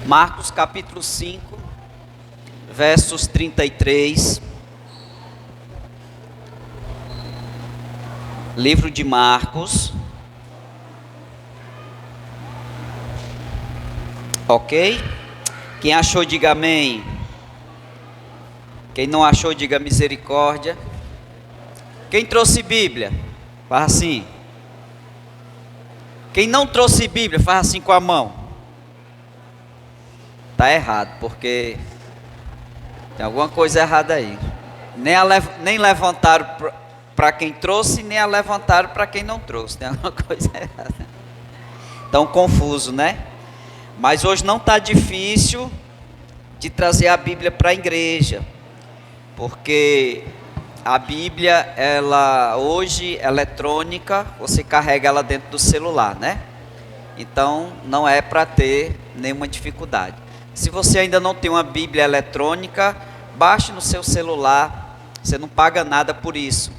Marcos capítulo 5, versos 33. Livro de Marcos. Ok? Quem achou, diga amém. Quem não achou, diga misericórdia. Quem trouxe Bíblia, faz assim. Quem não trouxe Bíblia, faz assim com a mão. Está errado, porque tem alguma coisa errada aí. Nem levantaram para quem trouxe, nem a levantaram para quem não trouxe. Tem alguma coisa errada. Tão confuso, né? Mas hoje não está difícil de trazer a Bíblia para a igreja, porque a Bíblia, ela hoje é eletrônica, você carrega ela dentro do celular, né? Então não é para ter nenhuma dificuldade. Se você ainda não tem uma Bíblia eletrônica, baixe no seu celular, você não paga nada por isso,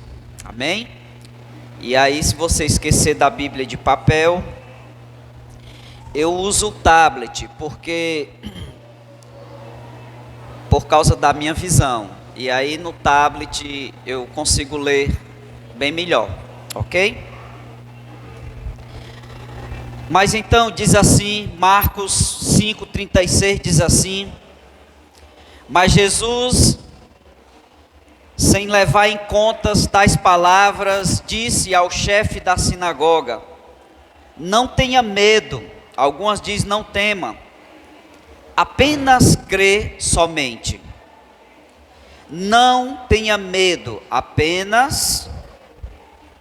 amém? E aí, se você esquecer da Bíblia de papel, eu uso o tablet, por causa da minha visão, e aí no tablet eu consigo ler bem melhor, ok? Mas então diz assim, Marcos 5,36 diz assim: mas Jesus, sem levar em conta tais palavras, disse ao chefe da sinagoga: não tenha medo. Algumas dizem não tema, apenas crê somente. Não tenha medo, apenas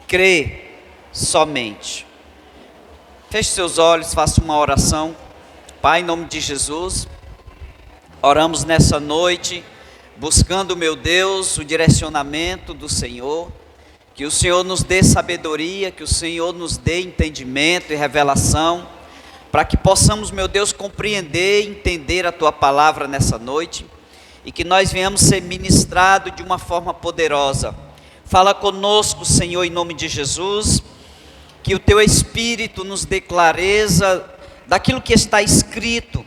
crê somente. Feche seus olhos, faça uma oração. Pai, em nome de Jesus, oramos nessa noite, buscando, meu Deus, o direcionamento do Senhor. Que o Senhor nos dê sabedoria, que o Senhor nos dê entendimento e revelação, para que possamos, meu Deus, compreender e entender a Tua palavra nessa noite, e que nós venhamos ser ministrados de uma forma poderosa. Fala conosco, Senhor, em nome de Jesus, que o Teu Espírito nos dê clareza daquilo que está escrito,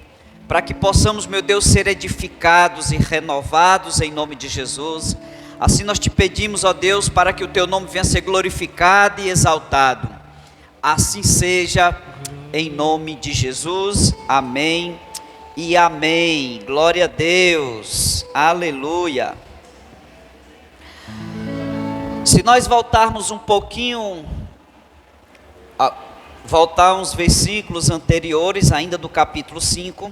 para que possamos, meu Deus, ser edificados e renovados em nome de Jesus. Assim nós te pedimos, ó Deus, para que o Teu nome venha ser glorificado e exaltado. Assim seja, em nome de Jesus. Amém e amém. Glória a Deus. Aleluia. Se nós voltarmos um pouquinho, voltar uns versículos anteriores, ainda do capítulo 5,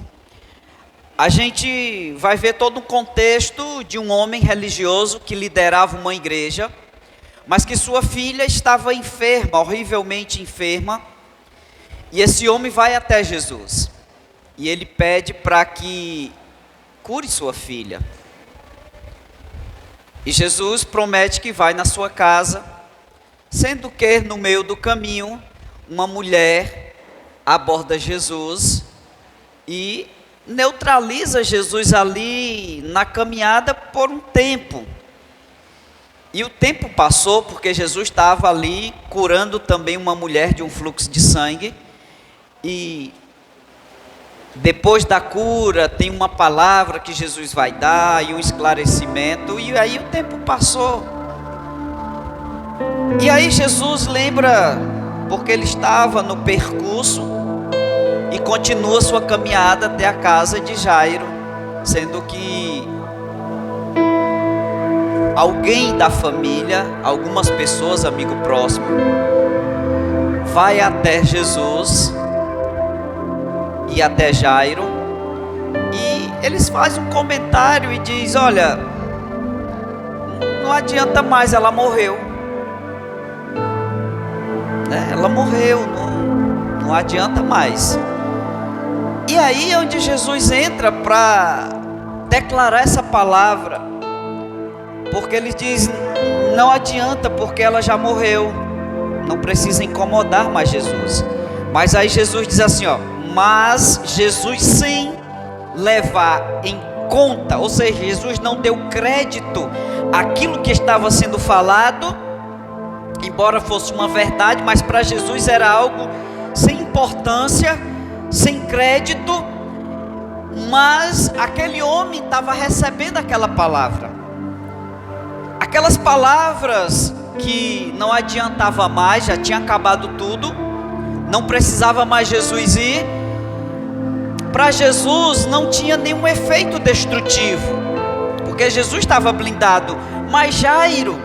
a gente vai ver todo um contexto de um homem religioso que liderava uma igreja, mas que sua filha estava enferma, horrivelmente enferma, e esse homem vai até Jesus, e ele pede para que cure sua filha, e Jesus promete que vai na sua casa, sendo que no meio do caminho, uma mulher aborda Jesus e neutraliza Jesus ali na caminhada por um tempo. E o tempo passou porque Jesus estava ali curando também uma mulher de um fluxo de sangue. E depois da cura tem uma palavra que Jesus vai dar e um esclarecimento. E aí o tempo passou. E aí Jesus lembra, porque ele estava no percurso, e continua sua caminhada até a casa de Jairo, sendo que alguém da família, algumas pessoas, amigo próximo, vai até Jesus e até Jairo, e eles fazem um comentário e diz: olha, não adianta mais, ela morreu, né? Ela morreu, não adianta mais. E aí é onde Jesus entra para declarar essa palavra, porque ele diz: não adianta, porque ela já morreu, não precisa incomodar mais Jesus. Mas aí Jesus diz assim, ó, mas Jesus, sem levar em conta, ou seja, Jesus não deu crédito àquilo que estava sendo falado, embora fosse uma verdade, mas para Jesus era algo sem importância, sem crédito. Mas aquele homem estava recebendo aquela palavra. Aquelas palavras que não adiantava mais, já tinha acabado tudo, não precisava mais Jesus ir. Para Jesus não tinha nenhum efeito destrutivo, porque Jesus estava blindado. Mas Jairo,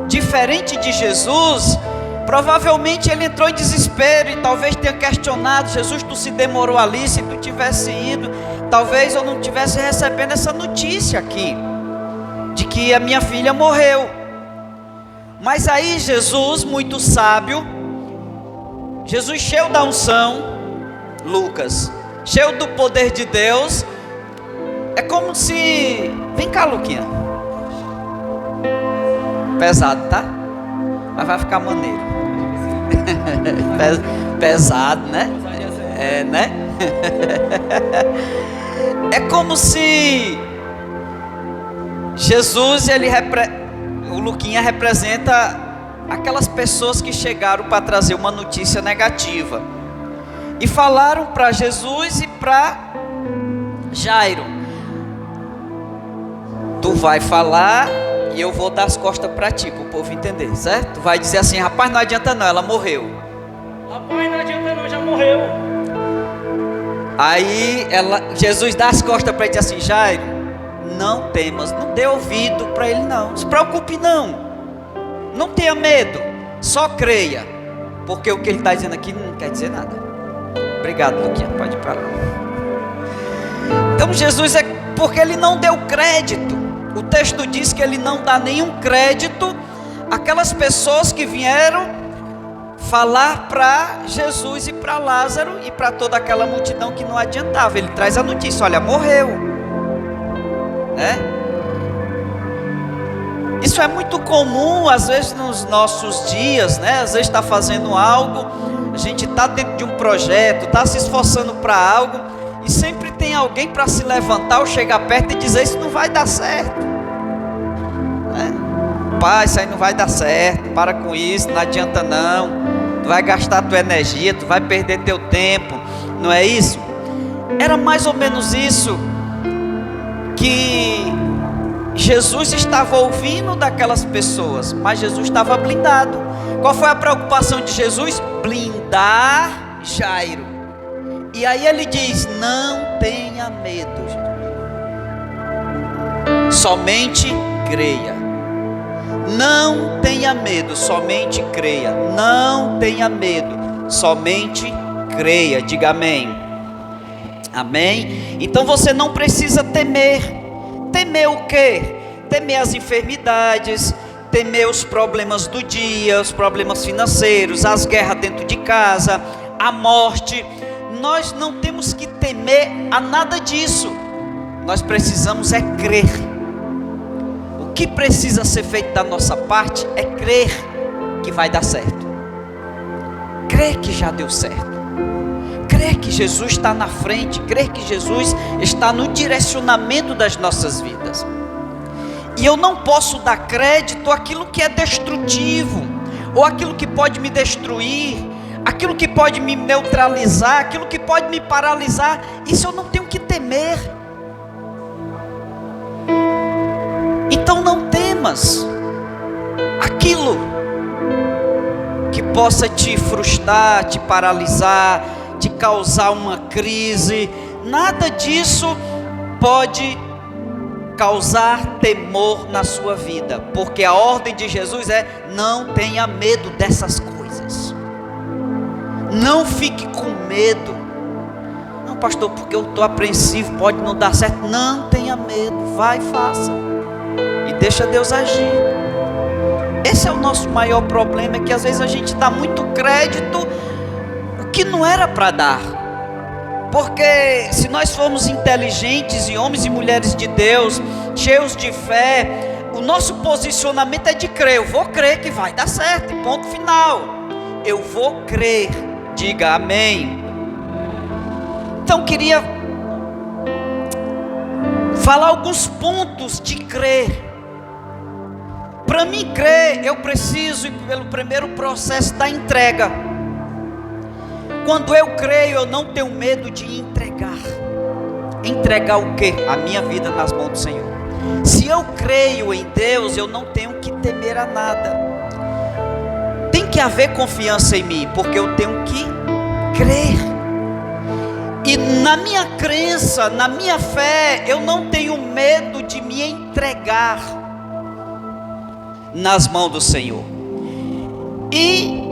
diferente de Jesus, provavelmente ele entrou em desespero e talvez tenha questionado: Jesus, tu se demorou ali, se tu tivesse ido, talvez eu não tivesse recebendo essa notícia aqui, de que a minha filha morreu. Mas aí Jesus, muito sábio, Jesus cheio da unção, Lucas, cheio do poder de Deus, é como se... Vem cá, Luquinha. Pesado, tá? Mas vai ficar maneiro. Pesado, né? É, né? É como se Jesus, o Luquinha representa aquelas pessoas que chegaram para trazer uma notícia negativa e falaram para Jesus e para Jairo: tu vai falar e eu vou dar as costas para ti, para o povo entender, certo? Tu vai dizer assim: rapaz, não adianta não, ela morreu. Rapaz, não adianta não, já morreu. Aí Jesus dá as costas para ele e diz assim: Jairo, não temas, não dê ouvido para ele não, não se preocupe não tenha medo, só creia, porque o que ele está dizendo aqui não quer dizer nada. Obrigado, Luquinha, pode ir para lá. Então Jesus, porque ele não deu crédito, o texto diz que ele não dá nenhum crédito àquelas pessoas que vieram falar para Jesus e para Lázaro e para toda aquela multidão que não adiantava. Ele traz a notícia: olha, morreu, né? Isso é muito comum às vezes nos nossos dias, né? Às vezes está fazendo algo, a gente está dentro de um projeto, está se esforçando para algo, e sempre tem alguém para se levantar ou chegar perto e dizer: isso não vai dar certo, né? Pai, isso aí não vai dar certo, para com isso, não adianta não, tu vai gastar tua energia, tu vai perder teu tempo, não é isso? Era mais ou menos isso que Jesus estava ouvindo daquelas pessoas, mas Jesus estava blindado. Qual foi a preocupação de Jesus? Blindar Jairo. E aí ele diz: não tenha medo, somente creia. Não tenha medo, somente creia. Não tenha medo, somente creia. Diga amém. Amém? Então você não precisa temer. Temer o quê? Temer as enfermidades, temer os problemas do dia, os problemas financeiros, as guerras dentro de casa, a morte. Nós não temos que temer a nada disso. Nós precisamos é crer. O que precisa ser feito da nossa parte é crer que vai dar certo. Crer que já deu certo. Crer que Jesus está na frente, crer que Jesus está no direcionamento das nossas vidas. E eu não posso dar crédito àquilo que é destrutivo, ou aquilo que pode me destruir, aquilo que pode me neutralizar, aquilo que pode me paralisar. Isso eu não tenho que temer. Então não temas aquilo que possa te frustrar, te paralisar, te causar uma crise. Nada disso pode causar temor na sua vida, porque a ordem de Jesus é: não tenha medo dessas coisas. Não fique com medo. Não, pastor, porque eu estou apreensivo, pode não dar certo. Não tenha medo, vai e faça, e deixa Deus agir. Esse é o nosso maior problema, é que às vezes a gente dá muito crédito que não era para dar. Porque se nós formos inteligentes e homens e mulheres de Deus, cheios de fé, o nosso posicionamento é de crer. Eu vou crer que vai dar certo, ponto final. Eu vou crer, diga amém. Então queria falar alguns pontos de crer. Para mim crer, eu preciso ir pelo primeiro processo da entrega. Quando eu creio, eu não tenho medo de entregar. entregar o quê? A minha vida nas mãos do Senhor. Se eu creio em Deus, eu não tenho que temer a nada. Tem que haver confiança em mim, porque eu tenho que crer. E na minha crença, na minha fé, eu não tenho medo de me entregar nas mãos do Senhor. E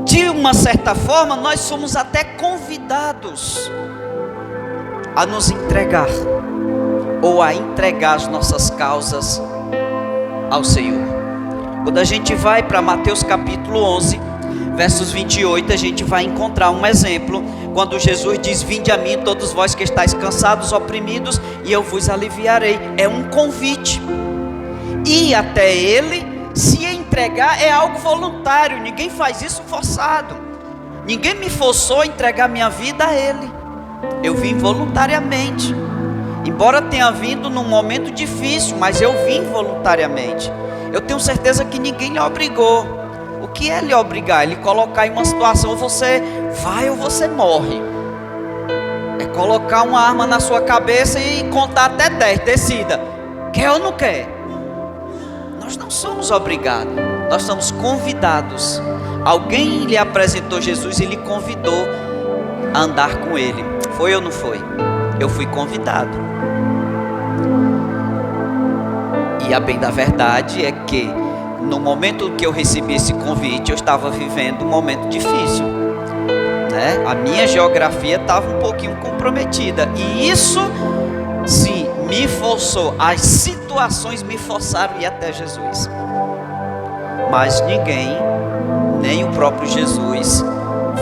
de uma certa forma, nós somos até convidados a nos entregar, ou a entregar as nossas causas ao Senhor. Quando a gente vai para Mateus capítulo 11, versos 28, a gente vai encontrar um exemplo, quando Jesus diz: vinde a mim todos vós que estáis cansados, oprimidos, e eu vos aliviarei. É um convite. E até Ele, se entregar, é algo voluntário. Ninguém faz isso forçado. Ninguém me forçou a entregar minha vida a Ele. Eu vim voluntariamente. Embora tenha vindo num momento difícil, mas eu vim voluntariamente. Eu tenho certeza que ninguém lhe obrigou. O que é lhe obrigar? Ele colocar em uma situação, você vai ou você morre. É colocar uma arma na sua cabeça e contar até 10, decida, quer ou não quer? Nós não somos obrigados, nós somos convidados. Alguém lhe apresentou Jesus e lhe convidou a andar com Ele. Foi ou não foi? Eu fui convidado. E a bem da verdade é que no momento que eu recebi esse convite, eu estava vivendo um momento difícil, né? A minha geografia estava um pouquinho comprometida. E isso, sim, me forçou. As situações me forçaram a ir até Jesus. Mas ninguém, nem o próprio Jesus,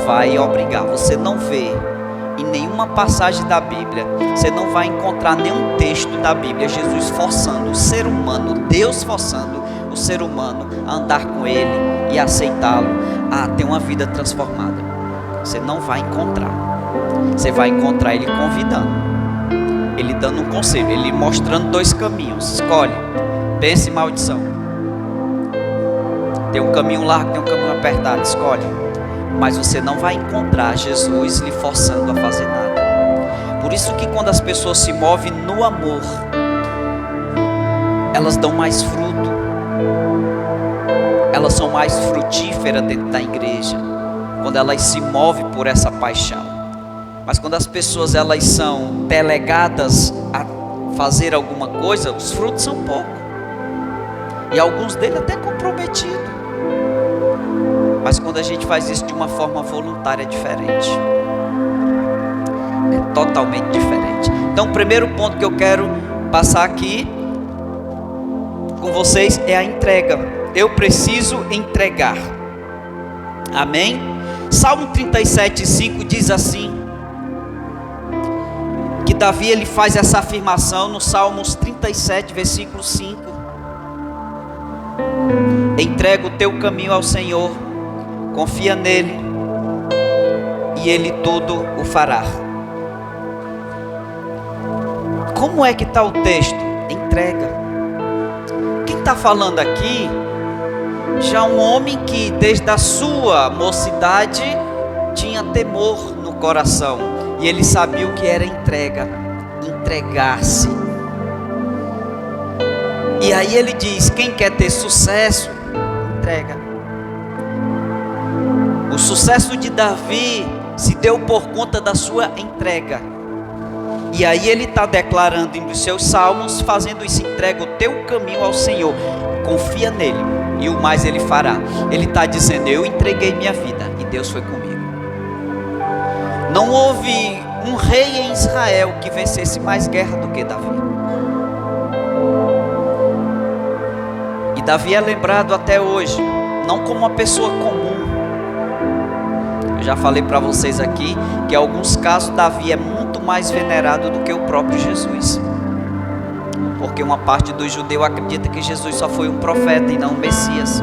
vai obrigar. Você não vê em nenhuma passagem da Bíblia, você não vai encontrar nenhum texto da Bíblia Jesus forçando o ser humano, Deus forçando o ser humano a andar com Ele e aceitá-lo, a ter uma vida transformada. Você não vai encontrar. Você vai encontrar Ele convidando, Ele dando um conselho, Ele mostrando dois caminhos. Escolhe, bênção e maldição. Tem um caminho largo, tem um caminho apertado, escolhe. Mas você não vai encontrar Jesus lhe forçando a fazer nada. Por isso que quando as pessoas se movem no amor, elas dão mais fruto. Elas são mais frutíferas dentro da igreja, quando elas se movem por essa paixão. Mas quando as pessoas elas são delegadas a fazer alguma coisa, os frutos são poucos. E alguns deles até comprometidos. Mas quando a gente faz isso de uma forma voluntária, é diferente. É totalmente diferente. Então o primeiro ponto que eu quero passar aqui com vocês é a entrega. Eu preciso entregar. Amém? Salmo 37:5 diz assim, que Davi ele faz essa afirmação no Salmos 37, versículo 5. Entrega o teu caminho ao Senhor, confia nele e Ele tudo o fará. Como é que está o texto? Entrega. Quem está falando aqui já um homem que desde a sua mocidade tinha temor no coração. E ele sabia o que era entrega, entregar-se. E aí ele diz, quem quer ter sucesso, entrega. O sucesso de Davi se deu por conta da sua entrega. E aí ele está declarando em seus salmos, fazendo isso, entrega o teu caminho ao Senhor, confia nele e o mais ele fará. Ele está dizendo, eu entreguei minha vida e Deus foi comigo. Não houve um rei em Israel que vencesse mais guerra do que Davi. E Davi é lembrado até hoje, não como uma pessoa comum. Eu já falei para vocês aqui que em alguns casos Davi é muito mais venerado do que o próprio Jesus. Porque uma parte dos judeus acredita que Jesus só foi um profeta e não um Messias.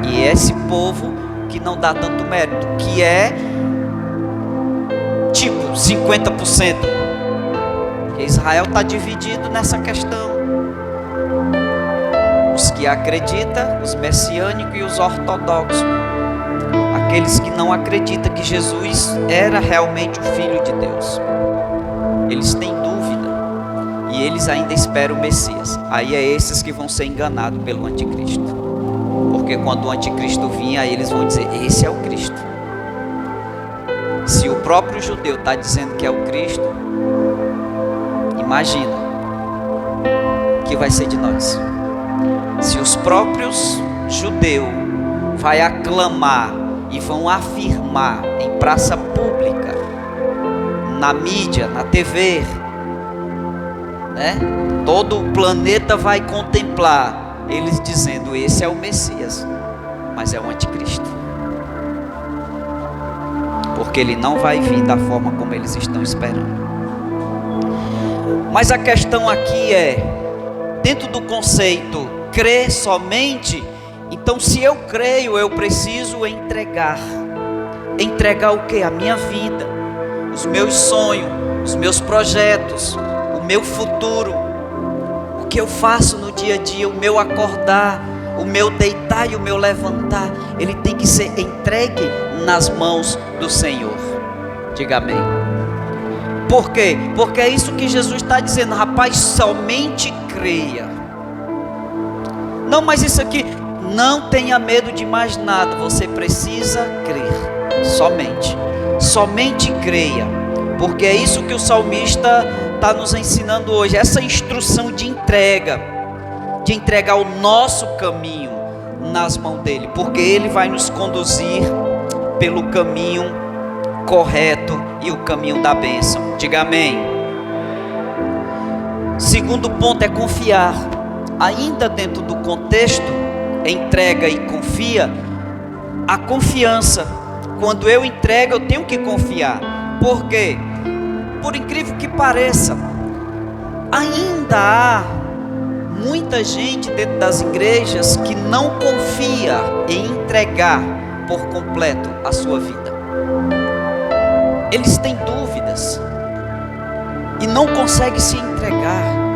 E é esse povo que não dá tanto mérito, que é tipo 50%. Porque Israel está dividido nessa questão. Os que acreditam, os messiânicos e os ortodoxos. Aqueles que não acreditam que Jesus era realmente o Filho de Deus. eles têm dúvida e eles ainda esperam o Messias. Aí é esses que vão ser enganados pelo anticristo, porque quando o anticristo vir, aí eles vão dizer: esse é o Cristo. Se o próprio judeu está dizendo que é o Cristo, imagina o que vai ser de nós. Se os próprios judeus vai aclamar e vão afirmar em praça pública, na mídia, na TV, né? Todo o planeta vai contemplar eles dizendo: esse é o Messias, mas é o anticristo, porque ele não vai vir da forma como eles estão esperando. Mas a questão aqui é, dentro do conceito crer somente, então se eu creio, eu preciso entregar. Entregar o que? A minha vida, os meus sonhos, os meus projetos, o meu futuro, o que eu faço no dia a dia, o meu acordar, o meu deitar e o meu levantar, ele tem que ser entregue nas mãos do Senhor. Diga amém. Por quê? Porque é isso que Jesus está dizendo: rapaz, somente creia. Não, mas isso aqui, não tenha medo de mais nada, você precisa crer, somente creia, porque é isso que o salmista está nos ensinando hoje, essa instrução de entregar o nosso caminho nas mãos dele, porque ele vai nos conduzir pelo caminho correto e o caminho da bênção. Diga amém. Segundo ponto é confiar. Ainda dentro do contexto entrega e confia, a confiança, quando eu entrego, eu tenho que confiar. Por quê? Por incrível que pareça, ainda há muita gente dentro das igrejas que não confia em entregar por completo a sua vida. Eles têm dúvidas e não conseguem se entregar.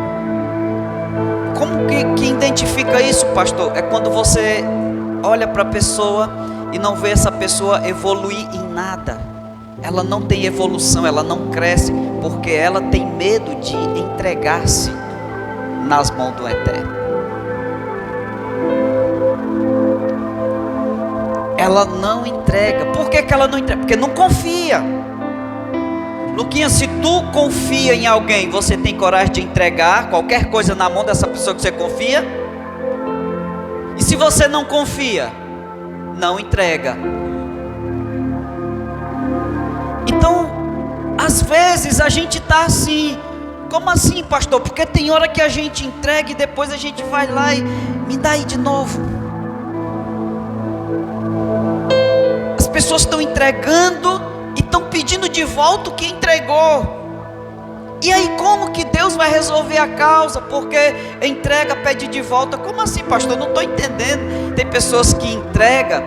Como que identifica isso, pastor? É quando você olha para a pessoa e não vê essa pessoa evoluir em nada. Ela não tem evolução, ela não cresce, porque ela tem medo de entregar-se nas mãos do Eterno. Ela não entrega. Por que ela não entrega? Porque não confia. Luquinha, se tu confia em alguém, você tem coragem de entregar qualquer coisa na mão dessa pessoa que você confia? E se você não confia, não entrega. Então, às vezes a gente está assim. Como assim, pastor? Porque tem hora que a gente entrega e depois a gente vai lá e me dá aí de novo. As pessoas estão entregando e estão pedindo de volta o que entregou. E aí como que Deus vai resolver a causa? Porque entrega, pede de volta. Como assim, pastor? Não estou entendendo. Tem pessoas que entregam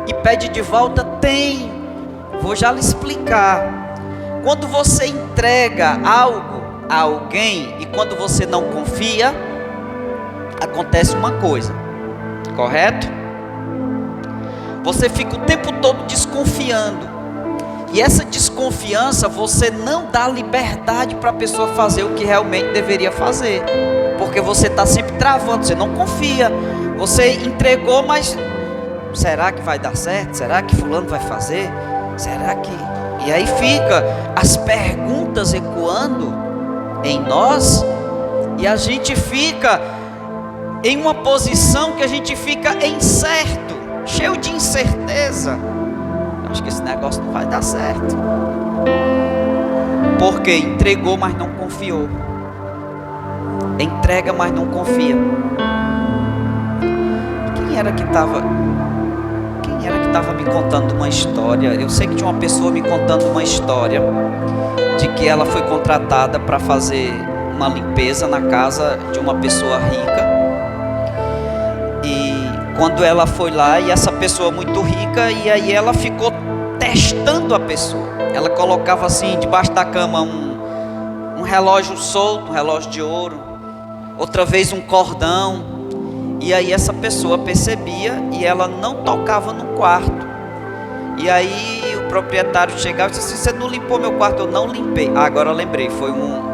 e pedem de volta? Tem. Vou já lhe explicar. Quando você entrega algo a alguém e quando você não confia, acontece uma coisa, correto? Você fica o tempo todo desconfiando. E essa desconfiança, você não dá liberdade para a pessoa fazer o que realmente deveria fazer, porque você está sempre travando, você não confia. Você entregou, mas será que vai dar certo? Será que fulano vai fazer? Será que... E aí fica as perguntas ecoando em nós, e a gente fica em uma posição que a gente fica incerto, cheio de incerteza. Acho que esse negócio não vai dar certo, porque entregou, mas não confiou. Entrega, mas não confia. Quem era que estava me contando uma história? Eu sei que tinha uma pessoa me contando uma história de que ela foi contratada para fazer uma limpeza na casa de uma pessoa rica. E quando ela foi lá, e essa pessoa muito rica, e aí ela ficou testando a pessoa. Ela colocava assim debaixo da cama um relógio solto, um relógio de ouro, outra vez um cordão, e aí essa pessoa percebia e ela não tocava no quarto. E aí o proprietário chegava e disse assim: você não limpou meu quarto? Eu não limpei. Ah, agora eu lembrei, foi um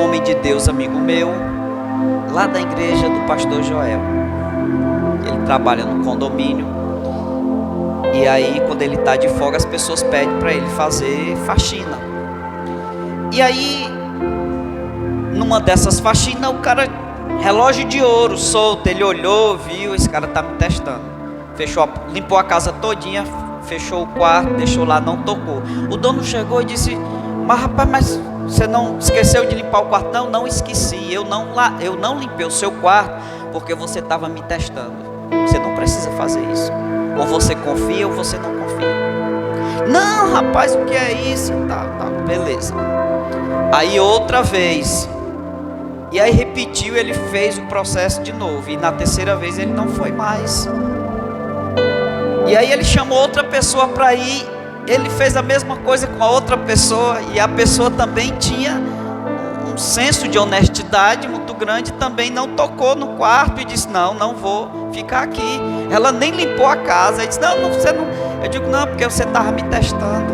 homem de Deus, amigo meu, lá da igreja do pastor Joel. Ele trabalha no condomínio. E aí quando ele está de folga, as pessoas pedem para ele fazer faxina. E aí, numa dessas faxinas, o cara, relógio de ouro solto, ele olhou, viu, esse cara tá me testando. Fechou, limpou a casa todinha, fechou o quarto, deixou lá, não tocou. O dono chegou e disse: mas rapaz, mas você não esqueceu de limpar o quarto? Não, não esqueci, eu não limpei o seu quarto porque você estava me testando. Você não precisa fazer isso. Ou você confia ou você não confia. Não, rapaz, o que é isso? Tá, beleza. Aí outra vez, e aí repetiu, ele fez o processo de novo, e na terceira vez ele não foi mais. E aí ele chamou outra pessoa para ir, ele fez a mesma coisa com a outra pessoa, e a pessoa também tinha um senso de honestidade muito grande, também não tocou no quarto e disse: não vou ficar aqui. Ela nem limpou a casa, e disse: não, você não. Eu digo: não, porque você estava me testando,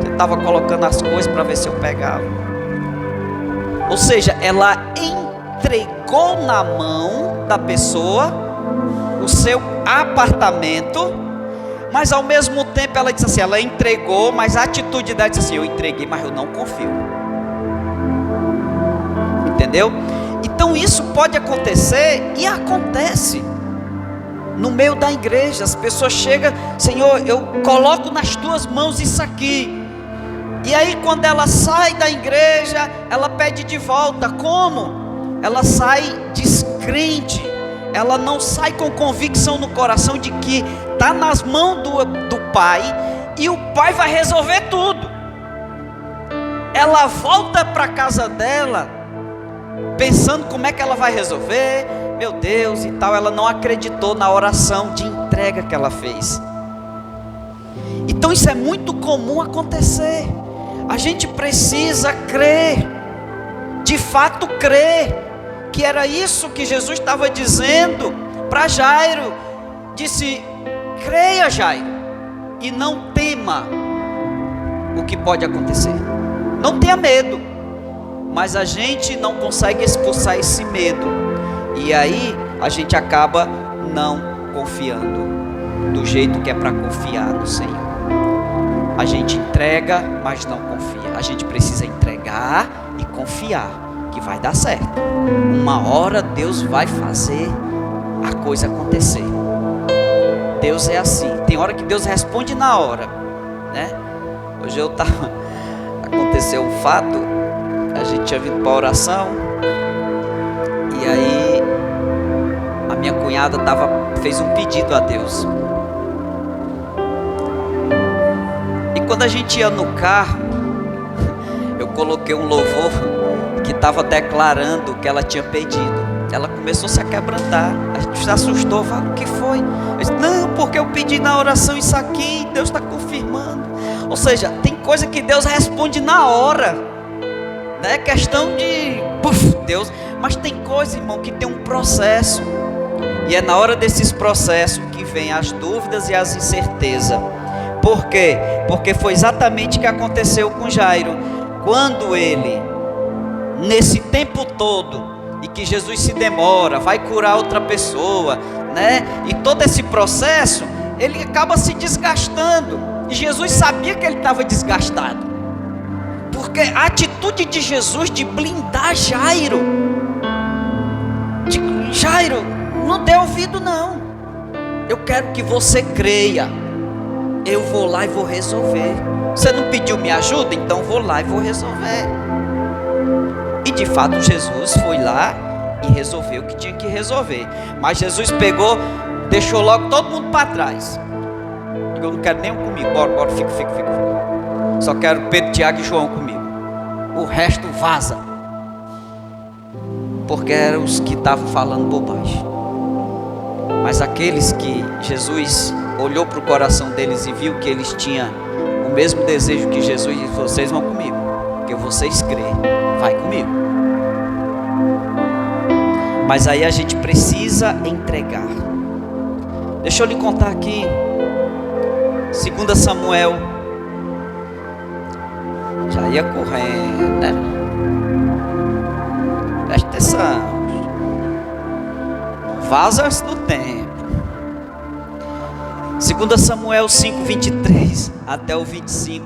você estava colocando as coisas para ver se eu pegava. Ou seja, ela entregou na mão da pessoa o seu apartamento, mas ao mesmo tempo ela disse assim, ela entregou, mas a atitude dela disse assim: eu entreguei, mas eu não confio. Entendeu? Então isso pode acontecer, e acontece no meio da igreja. As pessoas chegam: Senhor, eu coloco nas tuas mãos isso aqui. E aí quando ela sai da igreja, ela pede de volta. Como? Ela sai descrente. Ela não sai com convicção no coração de que está nas mãos do Pai, e o Pai vai resolver tudo. Ela volta para a casa dela pensando como é que ela vai resolver, meu Deus e tal. Ela não acreditou na oração de entrega que ela fez. Então isso é muito comum acontecer. A gente precisa crer, de fato crer, que era isso que Jesus estava dizendo para Jairo. Disse: creia, Jairo, e não tema o que pode acontecer. Não tenha medo. Mas a gente não consegue expulsar esse medo, e aí a gente acaba não confiando do jeito que é para confiar no Senhor. A gente entrega, mas não confia. A gente precisa entregar e confiar que vai dar certo. Uma hora Deus vai fazer a coisa acontecer. Deus é assim. Tem hora que Deus responde na hora, né? Hoje aconteceu um fato. A gente tinha vindo para a oração, e aí a minha cunhada fez um pedido a Deus. E quando a gente ia no carro, eu coloquei um louvor que estava declarando o que ela tinha pedido. Ela começou a se quebrantar, a gente se assustou, falou: o que foi? Eu disse: não, porque eu pedi na oração isso aqui, Deus está confirmando. Ou seja, tem coisa que Deus responde na hora. Não é questão de Deus, mas tem coisa, irmão, que tem um processo, e é na hora desses processos que vem as dúvidas e as incertezas. Por quê? Porque foi exatamente o que aconteceu com Jairo. Quando ele, nesse tempo todo, e que Jesus se demora, vai curar outra pessoa, né? E todo esse processo, ele acaba se desgastando, e Jesus sabia que ele estava desgastado. Porque a atitude de Jesus de blindar Jairo, Jairo, não dê ouvido não, eu quero que você creia, eu vou lá e vou resolver. Você não pediu minha ajuda? Então vou lá e vou resolver. E de fato Jesus foi lá e resolveu o que tinha que resolver. Mas Jesus pegou, deixou logo todo mundo para trás. Eu não quero nenhum comigo, bora, fica. Só quero Pedro, Tiago e João comigo. O resto vaza. Porque eram os que estavam falando bobagem. Mas aqueles que Jesus olhou para o coração deles e viu que eles tinham o mesmo desejo que Jesus, disse: vocês vão comigo, porque vocês creem, vai comigo. Mas aí a gente precisa entregar. Deixa eu lhe contar aqui. 2 Samuel. Já ia correndo, né? Presta atenção. Vaza antes do tempo. 2 Samuel 5, 23 até o 25.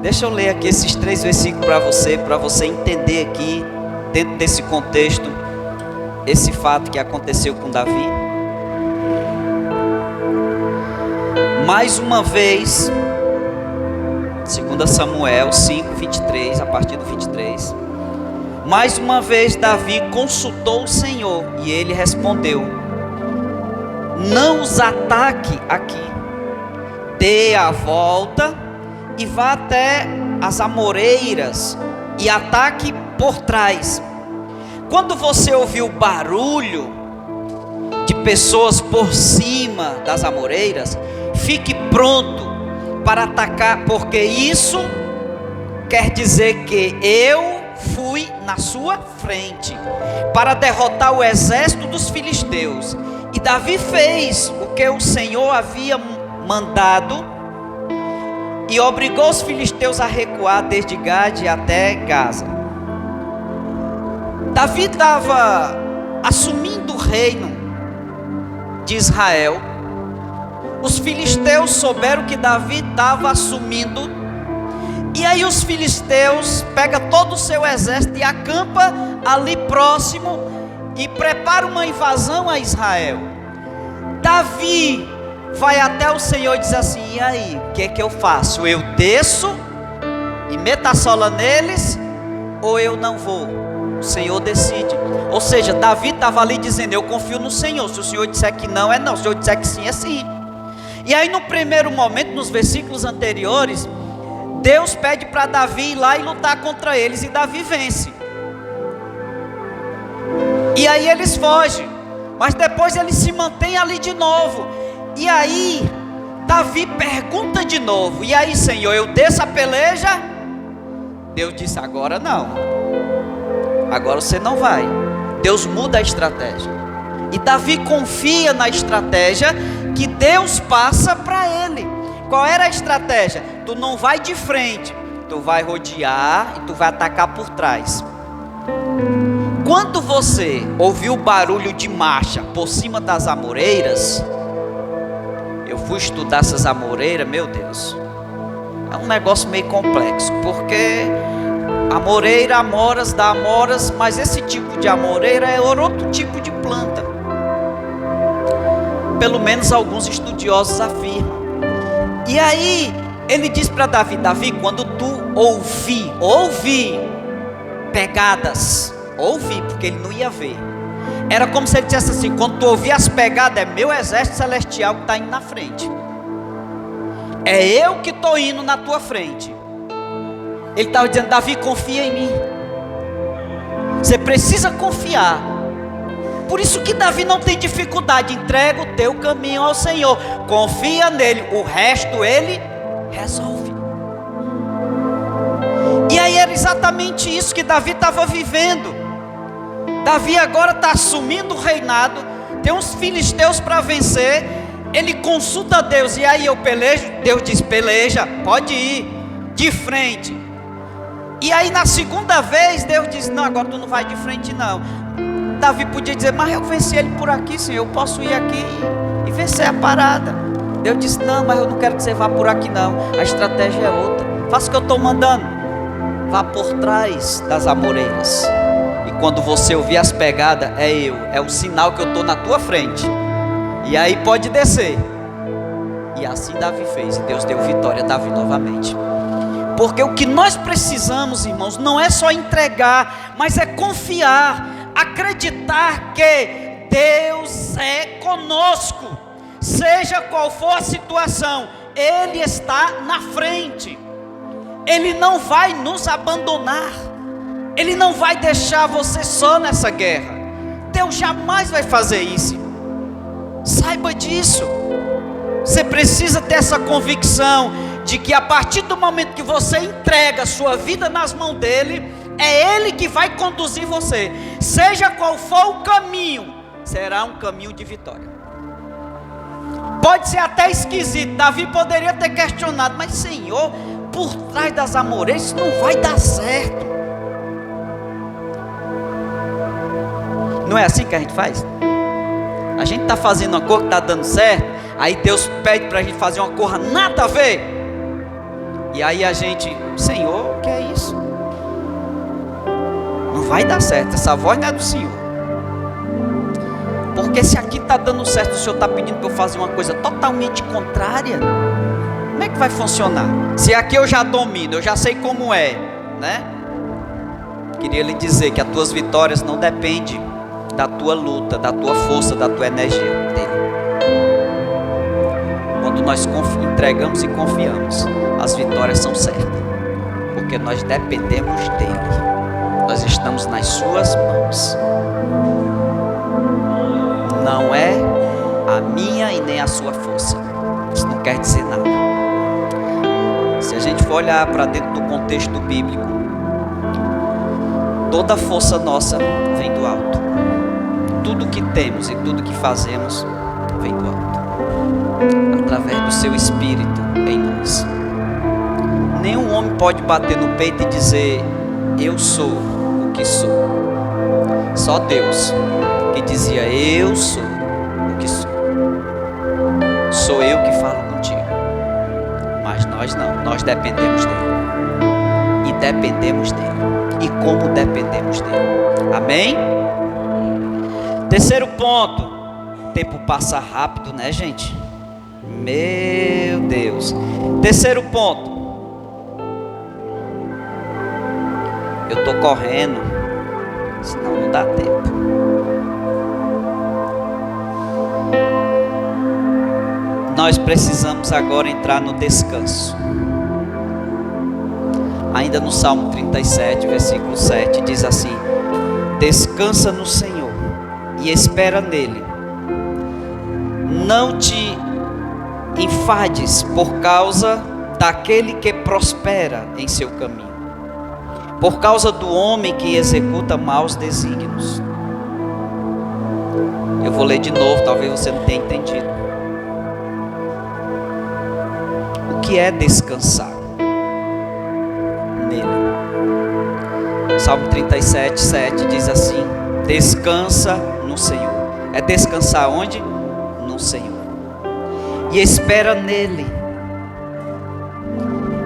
Deixa eu ler aqui esses 3 versículos para você entender aqui, dentro desse contexto, esse fato que aconteceu com Davi. Mais uma vez, 2 Samuel 5, 23, a partir do 23. Mais uma vez Davi consultou o Senhor e ele respondeu: não os ataque aqui, dê a volta e vá até as amoreiras e ataque por trás. Quando você ouvir o barulho de pessoas por cima das amoreiras, fique pronto para atacar, porque isso quer dizer que eu fui na sua frente para derrotar o exército dos filisteus. E Davi fez o que o Senhor havia mandado e obrigou os filisteus a recuar desde Gade até Gaza. Davi estava assumindo o reino de Israel. Os filisteus souberam que Davi estava assumindo. E aí os filisteus pegam todo o seu exército e acampa ali próximo e prepara uma invasão a Israel. Davi vai até o Senhor e diz assim: e aí, o que é que eu faço? Eu desço e meto a sola neles, ou eu não vou? O Senhor decide. Ou seja, Davi estava ali dizendo: eu confio no Senhor. Se o Senhor disser que não, é não. Se o Senhor disser que sim, é sim. E aí no primeiro momento, nos versículos anteriores, Deus pede para Davi ir lá e lutar contra eles, e Davi vence. E aí eles fogem, mas depois eles se mantêm ali de novo. E aí Davi pergunta de novo: e aí, Senhor, eu desço a peleja? Deus disse: agora não, agora você não vai. Deus muda a estratégia. E Davi confia na estratégia que Deus passa para ele. Qual era a estratégia? Tu não vai de frente, tu vai rodear e tu vai atacar por trás. Quando você ouviu o barulho de marcha por cima das amoreiras, eu fui estudar essas amoreiras, meu Deus, é um negócio meio complexo, porque amoreira, amoras, dá amoras, mas esse tipo de amoreira é outro tipo de planta. Pelo menos alguns estudiosos afirmam. E aí ele diz para Davi: Davi, quando tu ouvir pegadas, ouvir, porque ele não ia ver, era como se ele dissesse assim: quando tu ouvir as pegadas, é meu exército celestial que está indo na frente, é eu que estou indo na tua frente. Ele estava dizendo: Davi, confia em mim, você precisa confiar. Por isso que Davi não tem dificuldade. Entrega o teu caminho ao Senhor, confia nele, o resto ele resolve. E aí era exatamente isso que Davi estava vivendo. Davi agora está assumindo o reinado, tem uns filisteus para vencer. Ele consulta a Deus: e aí, eu pelejo? Deus diz: peleja, pode ir de frente. E aí na segunda vez Deus diz: não, agora tu não vai de frente não. Davi podia dizer: mas eu venci ele por aqui, Senhor, eu posso ir aqui e vencer a parada. Deus disse: não, mas eu não quero que você vá por aqui não, a estratégia é outra. Faça o que eu estou mandando, vá por trás das amoreiras, e quando você ouvir as pegadas, é o sinal que eu estou na tua frente, e aí pode descer. E assim Davi fez, e Deus deu vitória a Davi novamente. Porque o que nós precisamos, irmãos, não é só entregar, mas é confiar, acreditar que Deus é conosco, seja qual for a situação, Ele está na frente, Ele não vai nos abandonar, Ele não vai deixar você só nessa guerra. Deus jamais vai fazer isso, saiba disso. Você precisa ter essa convicção de que a partir do momento que você entrega a sua vida nas mãos dEle, é Ele que vai conduzir você, seja qual for o caminho, será um caminho de vitória. Pode ser até esquisito. Davi poderia ter questionado, mas Senhor, por trás das amoreiras isso não vai dar certo. Não é assim que a gente faz? A gente está fazendo uma coisa que está dando certo, aí Deus pede para a gente fazer uma coisa nada a ver. E aí a gente, Senhor, o que é isso? Não vai dar certo, essa voz não é do Senhor. Porque se aqui está dando certo, o Senhor está pedindo para eu fazer uma coisa totalmente contrária, como é que vai funcionar? Se aqui eu já domino, eu já sei como é, né? Queria lhe dizer que as tuas vitórias não dependem da tua luta, da tua força, da tua energia dele. Quando nós entregamos e confiamos, as vitórias são certas, porque nós dependemos dele. Nós estamos nas suas mãos. Não é a minha e nem a sua força. Isso não quer dizer nada. Se a gente for olhar para dentro do contexto bíblico, toda a força nossa vem do alto. Tudo que temos e tudo que fazemos vem do alto, através do seu Espírito em nós. Nenhum homem pode bater no peito e dizer: eu sou o que sou. Só Deus que dizia: eu sou o que sou. Sou eu que falo contigo. Mas nós não, nós dependemos dele. E dependemos dele. E como dependemos dele. Amém? Terceiro ponto. O tempo passa rápido, né, gente? Meu Deus. Terceiro ponto. Eu estou correndo, senão não dá tempo. Nós precisamos agora entrar no descanso. Ainda no Salmo 37, versículo 7, diz assim: descansa no Senhor e espera nele. Não te enfades por causa daquele que prospera em seu caminho, por causa do homem que executa maus desígnios. Eu vou ler de novo, talvez você não tenha entendido. O que é descansar nele? Salmo 37, 7 diz assim: descansa no Senhor. É descansar onde? No Senhor. E espera nele.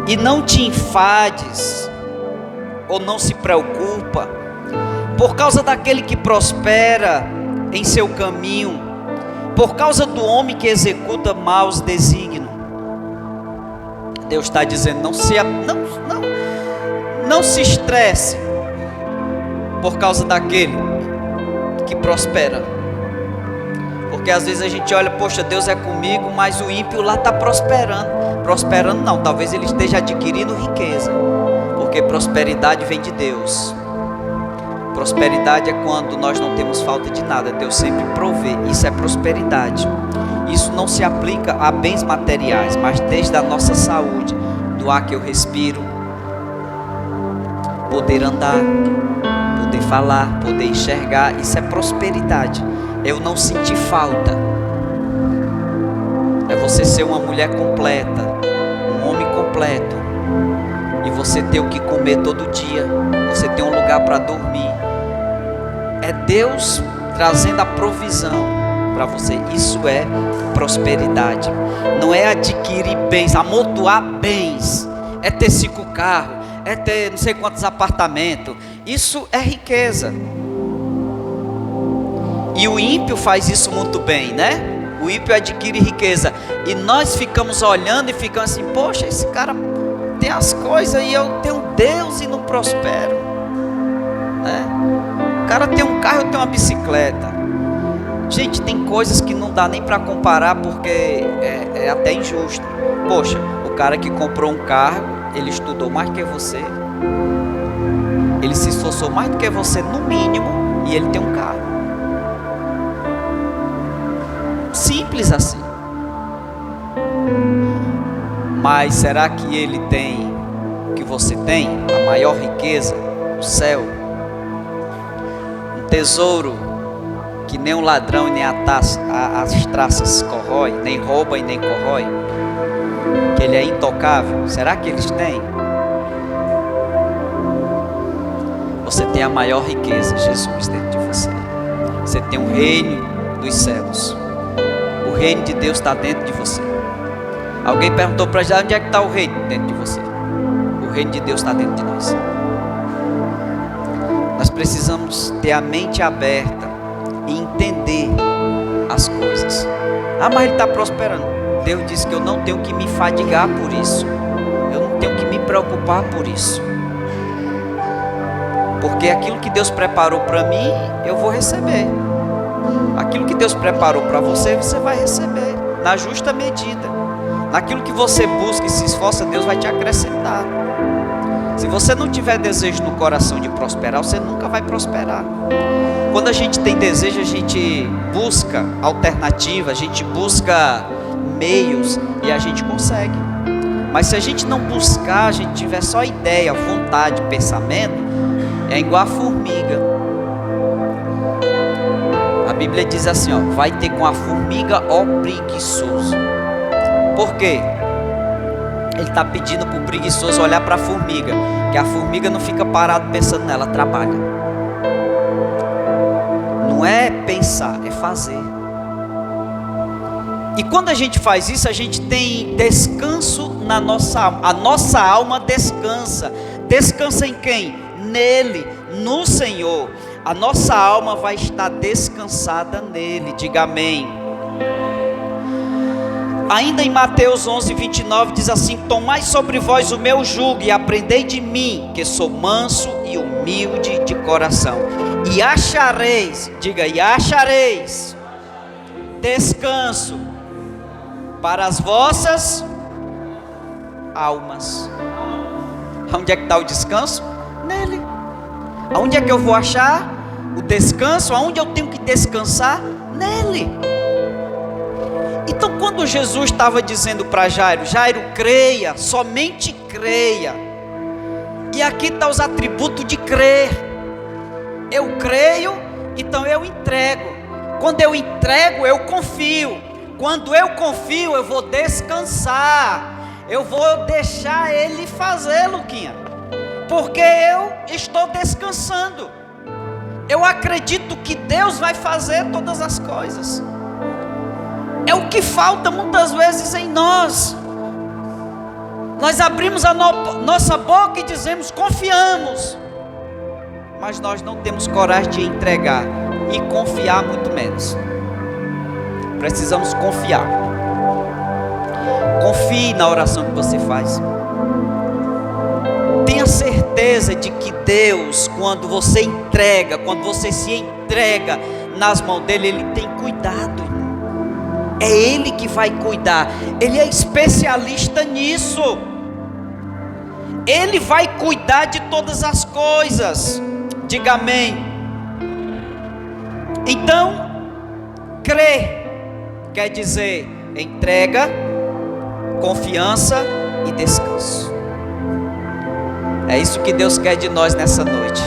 E não te enfades, ou não se preocupa por causa daquele que prospera em seu caminho, por causa do homem que executa maus desígnios. Deus está dizendo: não se estresse por causa daquele que prospera. Porque às vezes a gente olha: poxa, Deus é comigo, mas o ímpio lá está prosperando. Prosperando não, talvez ele esteja adquirindo riqueza, porque prosperidade vem de Deus. Prosperidade é quando nós não temos falta de nada, Deus sempre provê. Isso é prosperidade. Isso não se aplica a bens materiais, mas desde a nossa saúde, do ar que eu respiro, poder andar, poder falar, poder enxergar, isso é prosperidade. Eu não sentir falta. É você ser uma mulher completa, um homem completo, e você ter o que comer todo dia, você ter um lugar para dormir. É Deus trazendo a provisão para você. Isso é prosperidade. Não é adquirir bens, amontoar bens, é ter 5 carros, é ter não sei quantos apartamentos. Isso é riqueza. E o ímpio faz isso muito bem, né? O ímpio adquire riqueza. E nós ficamos olhando e ficamos assim: poxa, esse cara tem as coisas e eu tenho Deus e não prospero, né? O cara tem um carro, eu tenho uma bicicleta. Gente, tem coisas que não dá nem para comparar, porque é até injusto. Poxa, o cara que comprou um carro, ele estudou mais do que você, ele se esforçou mais do que você, no mínimo, e ele tem um carro. Simples assim. Mas será que ele tem o que você tem? A maior riqueza, o céu, um tesouro que nem o ladrão e nem as traças corrói, nem rouba e nem corrói, que ele é intocável, será que eles têm? Você tem a maior riqueza, Jesus, dentro de você. Você tem o reino dos céus. O reino de Deus está dentro de você. Alguém perguntou para já onde é que está o reino dentro de você? O reino de Deus está dentro de nós. Nós precisamos ter a mente aberta e entender as coisas. Ah, mas ele está prosperando. Deus disse que eu não tenho que me fadigar por isso. Eu não tenho que me preocupar por isso. Porque aquilo que Deus preparou para mim, eu vou receber. Aquilo que Deus preparou para você, você vai receber. Na justa medida. Naquilo que você busca e se esforça, Deus vai te acrescentar. Se você não tiver desejo no coração de prosperar, você nunca vai prosperar. Quando a gente tem desejo, a gente busca alternativa, a gente busca meios e a gente consegue. Mas se a gente não buscar, a gente tiver só ideia, vontade, pensamento, é igual a formiga. A Bíblia diz assim, ó, vai ter com a formiga, ó preguiçoso. Por quê? Ele está pedindo para o preguiçoso olhar para a formiga, que a formiga não fica parada pensando nela, trabalha. Não é pensar, é fazer. E quando a gente faz isso, a gente tem descanso na nossa alma. A nossa alma descansa. Descansa em quem? Nele, no Senhor. A nossa alma vai estar descansada nele. Diga amém. Ainda em Mateus 11:29 diz assim: tomai sobre vós o meu jugo e aprendei de mim, que sou manso e humilde de coração, e achareis, diga, e achareis descanso para as vossas almas. Onde é que está o descanso? Nele. Aonde é que eu vou achar o descanso? Aonde eu tenho que descansar? Nele. Então quando Jesus estava dizendo para Jairo, Jairo, creia, somente creia. E aqui estão os atributos de crer. Eu creio, então eu entrego. Quando eu entrego, eu confio. Quando eu confio, eu vou descansar. Eu vou deixar Ele fazer, Luquinha. Porque eu estou descansando. Eu acredito que Deus vai fazer todas as coisas. É o que falta muitas vezes em nós. Nós abrimos a nossa boca e dizemos, confiamos. Mas nós não temos coragem de entregar. E confiar muito menos. Precisamos confiar. Confie na oração que você faz. Tenha certeza de que Deus, quando você entrega, quando você se entrega nas mãos dele, Ele tem cuidado, irmão. É Ele que vai cuidar. Ele é especialista nisso. Ele vai cuidar de todas as coisas. Diga amém. Então, crer quer dizer entrega, confiança e descanso. É isso que Deus quer de nós nessa noite.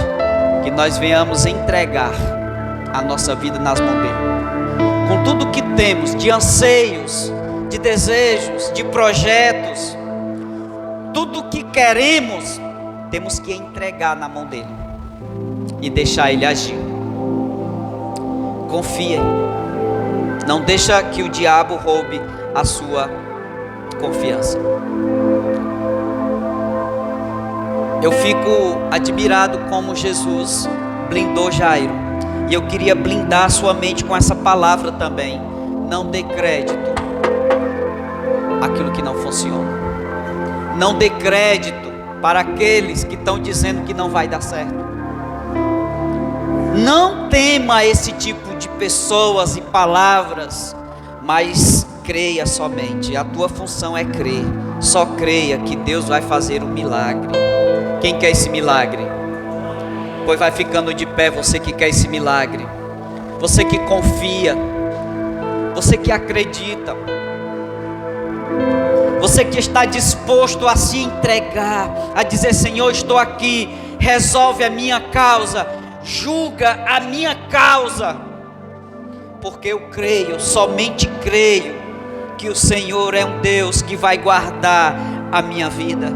Que nós venhamos entregar a nossa vida nas mãos dele. Com tudo que temos de anseios, de desejos, de projetos, tudo que queremos, temos que entregar na mão dele e deixar ele agir. Confia. Não deixa que o diabo roube a sua confiança. Eu fico admirado como Jesus blindou Jairo. E eu queria blindar a sua mente com essa palavra também. Não dê crédito àquilo que não funciona. Não dê crédito para aqueles que estão dizendo que não vai dar certo. Não tema esse tipo de pessoas e palavras, mas creia somente. A tua função é crer. Só creia que Deus vai fazer um milagre. Quem quer esse milagre? Pois vai ficando de pé, você que quer esse milagre. Você que confia. Você que acredita. Você que está disposto a se entregar, a dizer, Senhor, estou aqui, resolve a minha causa, julga a minha causa. porque eu creio, somente creio, que o Senhor é um Deus que vai guardar a minha vida,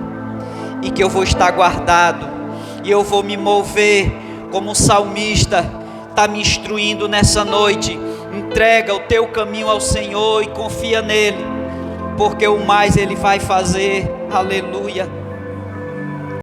e que eu vou estar guardado, e eu vou me mover como o salmista está me instruindo nessa noite. Entrega o teu caminho ao Senhor e confia nele, porque o mais Ele vai fazer. Aleluia.